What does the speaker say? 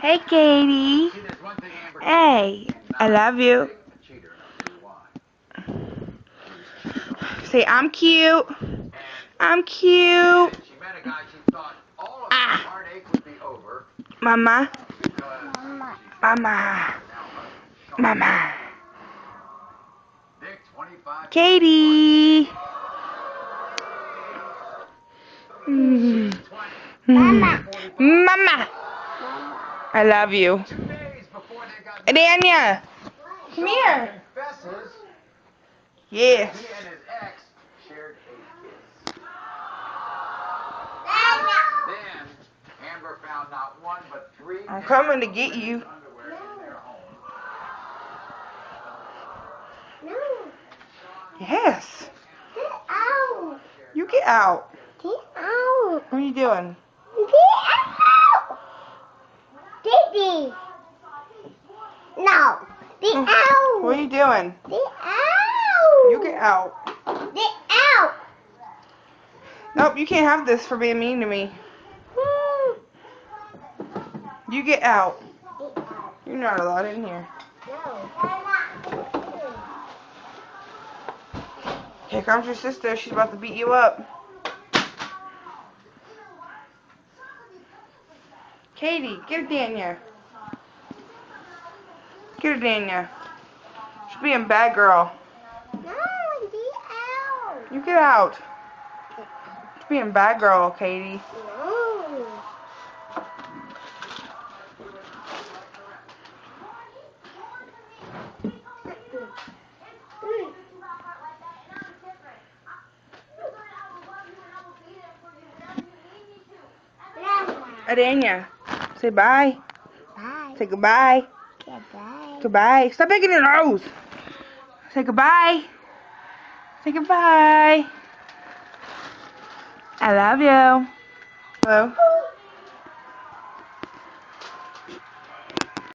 Hey, Katie. Hey, I love you. Say, I'm cute. I'm cute. Ah. Mama. Mama. Mama. Katie. Mama. Mama. I love you. Adanya, come here. Yes. Then Amber found not one but three. I'm coming to get you. No. Yes. Get out. You get out. Get out. What are you doing? Get out. Baby. No. Get out. What are you doing? Get out. You get out. Get out. Nope, you can't have this for being mean to me. You get out. You're not allowed in here. No. Here comes your sister. She's about to beat you up. Katie, get her Danya. Get her Danya. She's being a bad girl. No, get out. You get out. She's being a bad girl, Katie. No. Adanya, say bye. Bye. Say goodbye. Goodbye. Goodbye. Stop picking your nose. Say goodbye. Say goodbye. I love you. Hello.